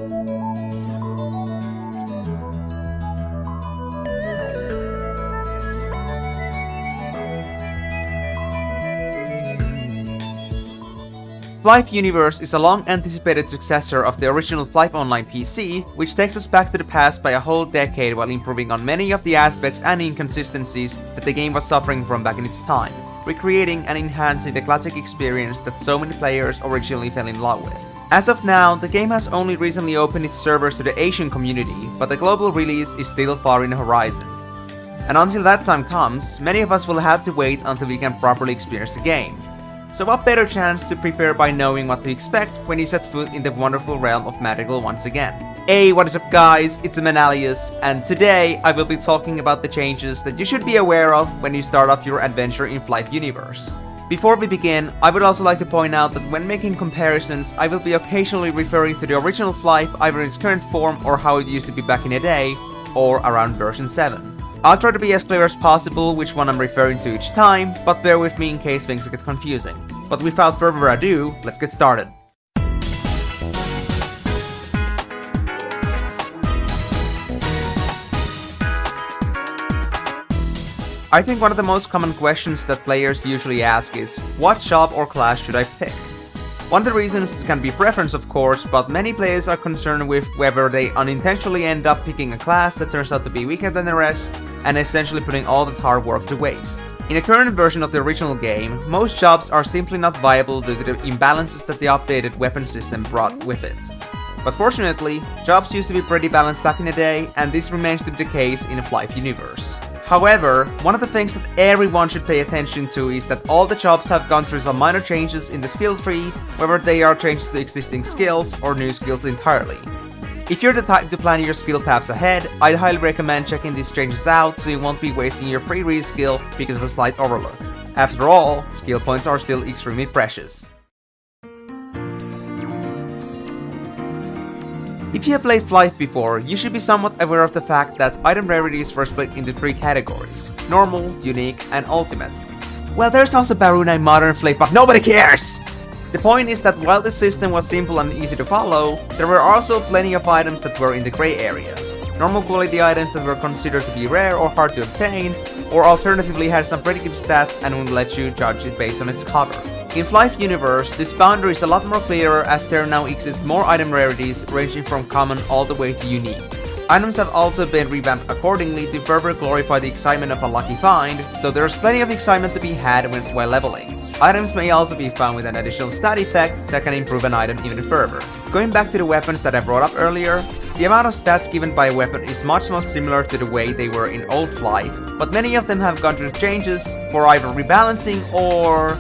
Flyff Universe is a long-anticipated successor of the original Flyff Online PC, which takes us back to the past by a whole decade while improving on many of the aspects and inconsistencies that the game was suffering from back in its time, recreating and enhancing the classic experience that so many players originally fell in love with. As of now, the game has only recently opened its servers to the Asian community, but the global release is still far in the horizon. And until that time comes, many of us will have to wait until we can properly experience the game. So what better chance to prepare by knowing what to expect when you set foot in the wonderful realm of Magical once again. Hey, what is up guys, it's Manalius, and today I will be talking about the changes that you should be aware of when you start off your adventure in Flyff Universe. Before we begin, I would also like to point out that when making comparisons, I will be occasionally referring to the original Flyff either in its current form or how it used to be back in the day, or around version 7. I'll try to be as clear as possible which one I'm referring to each time, but bear with me in case things get confusing. But without further ado, let's get started. I think one of the most common questions that players usually ask is, what job or class should I pick? One of the reasons can be preference of course, but many players are concerned with whether they unintentionally end up picking a class that turns out to be weaker than the rest, and essentially putting all that hard work to waste. In the current version of the original game, most jobs are simply not viable due to the imbalances that the updated weapon system brought with it. But fortunately, jobs used to be pretty balanced back in the day, and this remains to be the case in the Flyff Universe. However, one of the things that everyone should pay attention to is that all the jobs have gone through some minor changes in the skill tree, whether they are changes to existing skills or new skills entirely. If you're the type to plan your skill paths ahead, I'd highly recommend checking these changes out so you won't be wasting your free reskill because of a slight overlook. After all, skill points are still extremely precious. If you have played Flyff before, you should be somewhat aware of the fact that item rarities were split into 3 categories: normal, unique, and ultimate. Well, there's also Baruna in modern Flyff, but nobody cares! The point is that while the system was simple and easy to follow, there were also plenty of items that were in the gray area. Normal quality items that were considered to be rare or hard to obtain, or alternatively had some pretty good stats and would let you judge it based on its cover. In Flyff Universe, this boundary is a lot more clearer as there now exist more item rarities ranging from common all the way to unique. Items have also been revamped accordingly to further glorify the excitement of a lucky find, so there's plenty of excitement to be had while leveling. Items may also be found with an additional stat effect that can improve an item even further. Going back to the weapons that I brought up earlier, the amount of stats given by a weapon is much more similar to the way they were in old Flyff, but many of them have gone through changes for either rebalancing or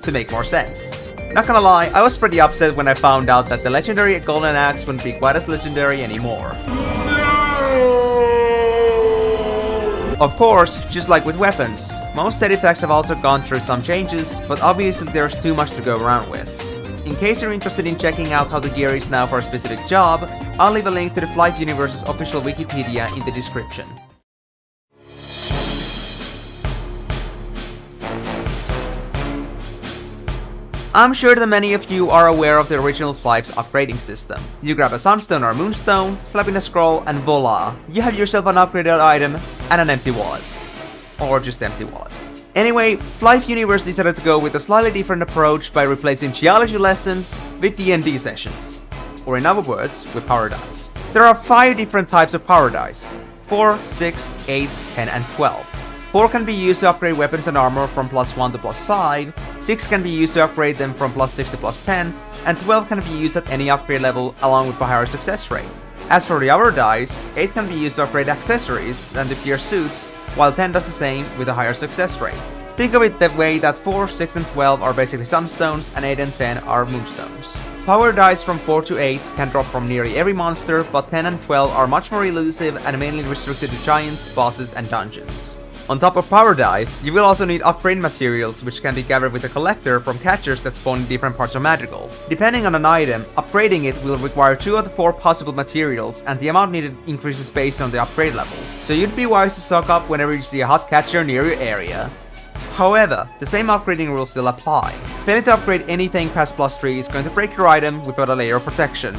to make more sense. Not gonna lie, I was pretty upset when I found out that the legendary Golden Axe wouldn't be quite as legendary anymore. Of course, just like with weapons, most set effects have also gone through some changes, but obviously there's too much to go around with. In case you're interested in checking out how the gear is now for a specific job, I'll leave a link to the Flyff Universe's official Wikipedia in the description. I'm sure that many of you are aware of the original Flyff's upgrading system. You grab a Sunstone or Moonstone, slap in a scroll, and voila! You have yourself an upgraded item and an empty wallet. Or just empty wallet. Anyway, Flyff Universe decided to go with a slightly different approach by replacing geology lessons with D&D sessions. Or in other words, with power dice. There are 5 different types of power dice: 4, 6, 8, 10, and 12. 4 can be used to upgrade weapons and armor from +1 to +5, 6 can be used to upgrade them from +6 to +10, and 12 can be used at any upgrade level along with a higher success rate. As for the other dice, 8 can be used to upgrade accessories and to gear suits, while 10 does the same with a higher success rate. Think of it that way that 4, 6, and 12 are basically sunstones, and 8 and 10 are moonstones. Power dice from 4 to 8 can drop from nearly every monster, but 10 and 12 are much more elusive and mainly restricted to giants, bosses, and dungeons. On top of power dice, you will also need upgrade materials, which can be gathered with a collector from catchers that spawn in different parts of Magical. Depending on an item, upgrading it will require 2 of the 4 possible materials, and the amount needed increases based on the upgrade level. So you'd be wise to stock up whenever you see a hot catcher near your area. However, the same upgrading rules still apply. Failing to upgrade anything past +3 is going to break your item without a layer of protection.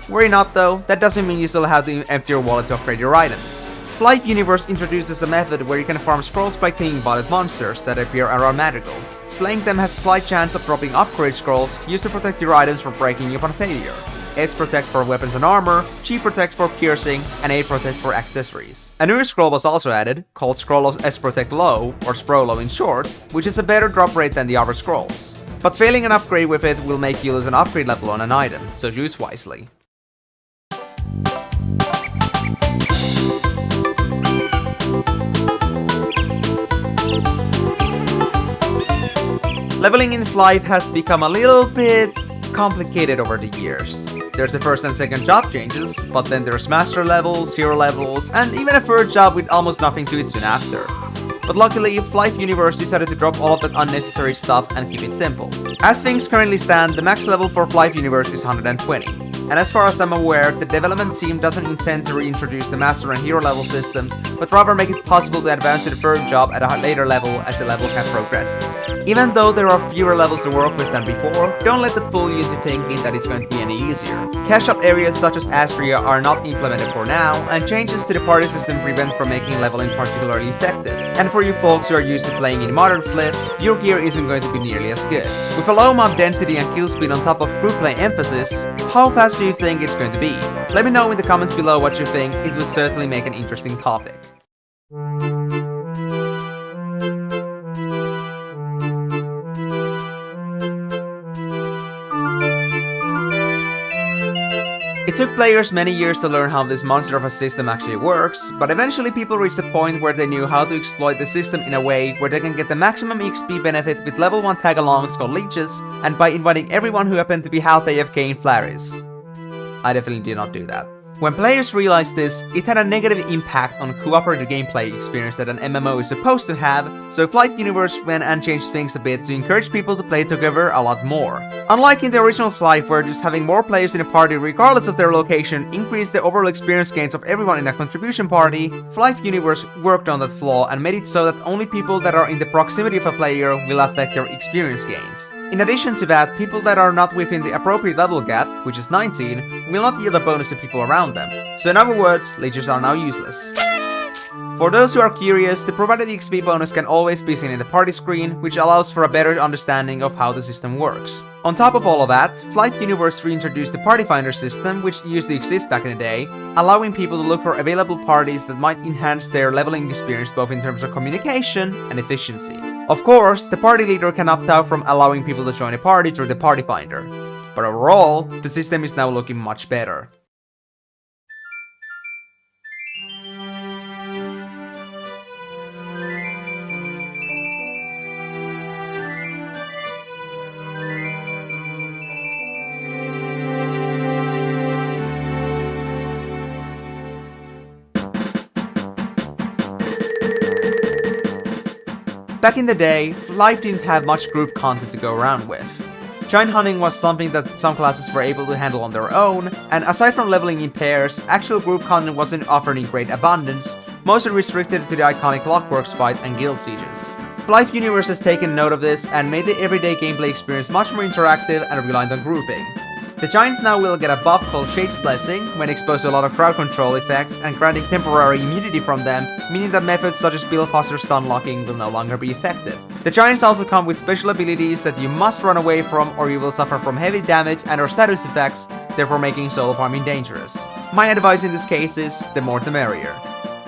Worry not though, that doesn't mean you still have to empty your wallet to upgrade your items. Flyff Universe introduces a method where you can farm scrolls by killing botted monsters that appear around Madrigal. Slaying them has a slight chance of dropping upgrade scrolls used to protect your items from breaking upon failure. S Protect for weapons and armor, G Protect for piercing, and A Protect for accessories. A new scroll was also added, called Scroll of S Protect Low, or Sprolo in short, which is a better drop rate than the other scrolls. But failing an upgrade with it will make you lose an upgrade level on an item, so choose wisely. Leveling in Flyff has become a little bit complicated over the years. There's the first and second job changes, but then there's master levels, hero levels, and even a third job with almost nothing to it soon after. But luckily, Flyff Universe decided to drop all of that unnecessary stuff and keep it simple. As things currently stand, the max level for Flyff Universe is 120. And as far as I'm aware, the development team doesn't intend to reintroduce the master and hero level systems, but rather make it possible to advance to the third job at a later level as the level cap progresses. Even though there are fewer levels to work with than before, don't let that fool you into thinking that it's going to be any easier. Cash up areas such as Astria are not implemented for now, and changes to the party system prevent from making leveling particularly effective. And for you folks who are used to playing in modern Flyff, your gear isn't going to be nearly as good. With a low mob density and kill speed on top of group play emphasis, how fast do you think it's going to be? Let me know in the comments below what you think, it would certainly make an interesting topic. It took players many years to learn how this monster of a system actually works, but eventually people reached a point where they knew how to exploit the system in a way where they can get the maximum XP benefit with level 1 tag-alongs called leeches, and by inviting everyone who happened to be half AFK in Flaris. I definitely did not do that. When players realized this, it had a negative impact on cooperative gameplay experience that an MMO is supposed to have, so Flyff Universe went and changed things a bit to encourage people to play together a lot more. Unlike in the original Flyff, where just having more players in a party regardless of their location increased the overall experience gains of everyone in a contribution party, Flyff Universe worked on that flaw and made it so that only people that are in the proximity of a player will affect their experience gains. In addition to that, people that are not within the appropriate level gap, which is 19, will not yield a bonus to people around them. So in other words, leeches are now useless. For those who are curious, the provided XP bonus can always be seen in the party screen, which allows for a better understanding of how the system works. On top of all of that, Flyff Universe reintroduced the Party Finder system, which used to exist back in the day, allowing people to look for available parties that might enhance their leveling experience both in terms of communication and efficiency. Of course, the party leader can opt out from allowing people to join a party through the Party Finder, but overall, the system is now looking much better. Back in the day, Flyff didn't have much group content to go around with. Giant hunting was something that some classes were able to handle on their own, and aside from leveling in pairs, actual group content wasn't offered in great abundance, mostly restricted to the iconic Clockworks fight and guild sieges. Flyff Universe has taken note of this and made the everyday gameplay experience much more interactive and reliant on grouping. The Giants now will get a buff called Shade's Blessing when exposed to a lot of crowd control effects and granting temporary immunity from them, meaning that methods such as Billfoster stun locking will no longer be effective. The Giants also come with special abilities that you must run away from or you will suffer from heavy damage and or status effects, therefore making solo farming dangerous. My advice in this case is, the more the merrier.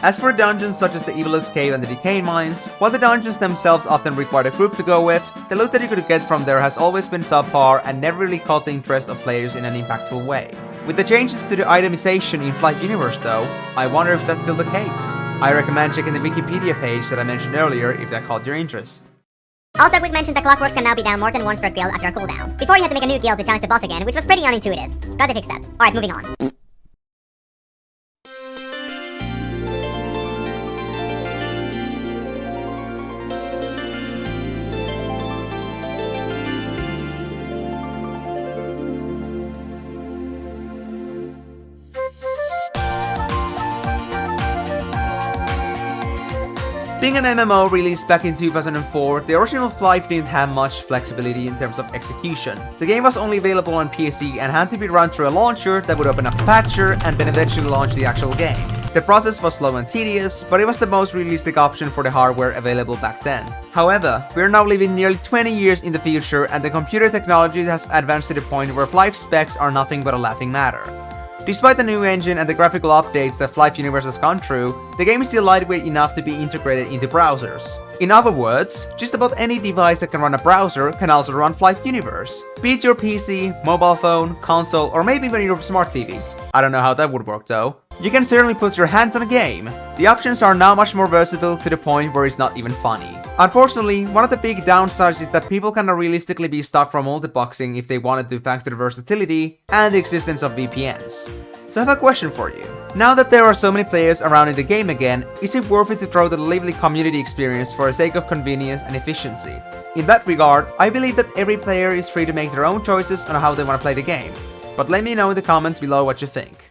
As for dungeons such as the Evilous Cave and the Decay Mines, while the dungeons themselves often required a group to go with, the loot that you could get from there has always been subpar and never really caught the interest of players in an impactful way. With the changes to the itemization in Flyff Universe though, I wonder if that's still the case. I recommend checking the Wikipedia page that I mentioned earlier if that caught your interest. Also, a quick mention that Clockworks can now be down more than once per guild after a cooldown. Before you had to make a new guild to challenge the boss again, which was pretty unintuitive. Glad they fixed that. Alright, moving on. Being an MMO released back in 2004, the original Flyff didn't have much flexibility in terms of execution. The game was only available on PC and had to be run through a launcher that would open up a patcher and then eventually launch the actual game. The process was slow and tedious, but it was the most realistic option for the hardware available back then. However, we are now living nearly 20 years in the future and the computer technology has advanced to the point where Flyff specs are nothing but a laughing matter. Despite the new engine and the graphical updates that Flyff Universe has gone through, the game is still lightweight enough to be integrated into browsers. In other words, just about any device that can run a browser can also run Flyff Universe. Be it your PC, mobile phone, console, or maybe even your smart TV. I don't know how that would work though. You can certainly put your hands on a game. The options are now much more versatile to the point where it's not even funny. Unfortunately, one of the big downsides is that people cannot realistically be stopped from multiboxing if they wanted to thanks to the versatility and the existence of VPNs. So I have a question for you. Now that there are so many players around in the game again, is it worth it to throw the lively community experience for the sake of convenience and efficiency? In that regard, I believe that every player is free to make their own choices on how they want to play the game. But let me know in the comments below what you think.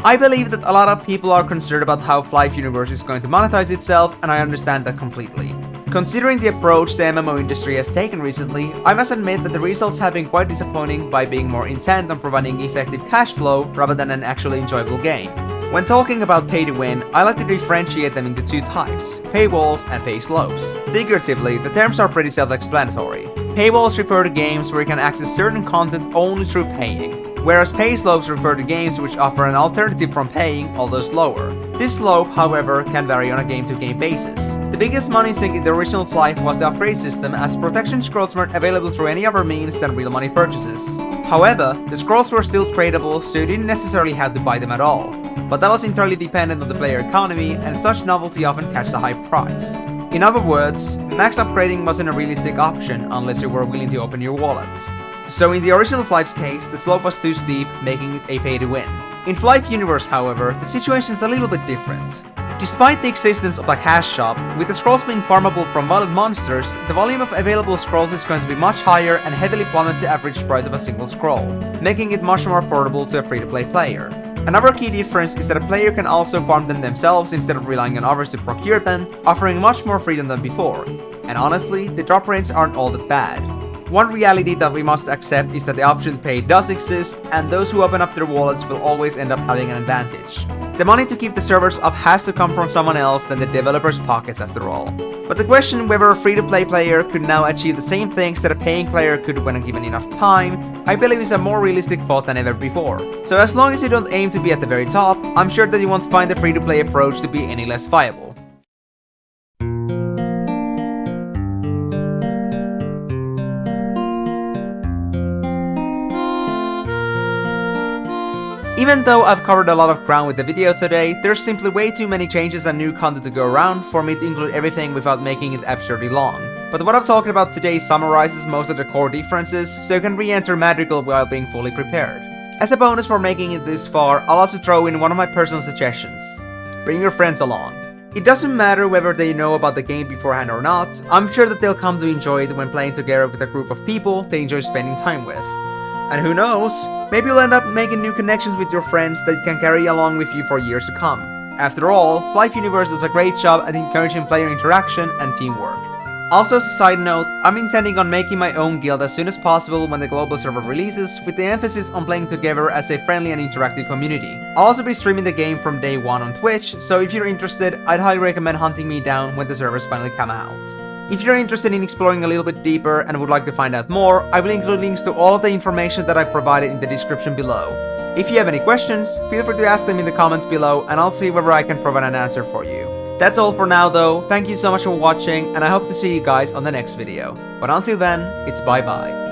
I believe that a lot of people are concerned about how Flyff Universe is going to monetize itself, and I understand that completely. Considering the approach the MMO industry has taken recently, I must admit that the results have been quite disappointing by being more intent on providing effective cash flow rather than an actually enjoyable game. When talking about pay to win, I like to differentiate them into two types, paywalls and pay slopes. Figuratively, the terms are pretty self-explanatory. Paywalls refer to games where you can access certain content only through paying, whereas pay slopes refer to games which offer an alternative from paying, although slower. This slope, however, can vary on a game-to-game basis. The biggest money sink in the original Flyff was the upgrade system, as protection scrolls weren't available through any other means than real money purchases. However, the scrolls were still tradable, so you didn't necessarily have to buy them at all. But that was entirely dependent on the player economy, and such novelty often catched a high price. In other words, max upgrading wasn't a realistic option unless you were willing to open your wallet. So in the original Flyff's case, the slope was too steep, making it a pay to win. In Flyff Universe, however, the situation is a little bit different. Despite the existence of a cash shop, with the scrolls being farmable from wild monsters, the volume of available scrolls is going to be much higher and heavily plummets the average price of a single scroll, making it much more affordable to a free-to-play player. Another key difference is that a player can also farm them themselves instead of relying on others to procure them, offering much more freedom than before. And honestly, the drop rates aren't all that bad. One reality that we must accept is that the option to pay does exist, and those who open up their wallets will always end up having an advantage. The money to keep the servers up has to come from someone else than the developers' pockets after all. But the question whether a free-to-play player could now achieve the same things that a paying player could when given enough time, I believe is a more realistic thought than ever before. So as long as you don't aim to be at the very top, I'm sure that you won't find the free-to-play approach to be any less viable. Even though I've covered a lot of ground with the video today, there's simply way too many changes and new content to go around for me to include everything without making it absurdly long. But what I've talked about today summarizes most of the core differences, so you can re-enter Madrigal while being fully prepared. As a bonus for making it this far, I'll also throw in one of my personal suggestions. Bring your friends along. It doesn't matter whether they know about the game beforehand or not, I'm sure that they'll come to enjoy it when playing together with a group of people they enjoy spending time with. And who knows, maybe you'll end up making new connections with your friends that you can carry along with you for years to come. After all, Flyff Universe does a great job at encouraging player interaction and teamwork. Also, as a side note, I'm intending on making my own guild as soon as possible when the global server releases, with the emphasis on playing together as a friendly and interactive community. I'll also be streaming the game from day one on Twitch, so if you're interested, I'd highly recommend hunting me down when the servers finally come out. If you're interested in exploring a little bit deeper and would like to find out more, I will include links to all of the information that I've provided in the description below. If you have any questions, feel free to ask them in the comments below and I'll see whether I can provide an answer for you. That's all for now though, thank you so much for watching and I hope to see you guys on the next video. But until then, it's bye bye.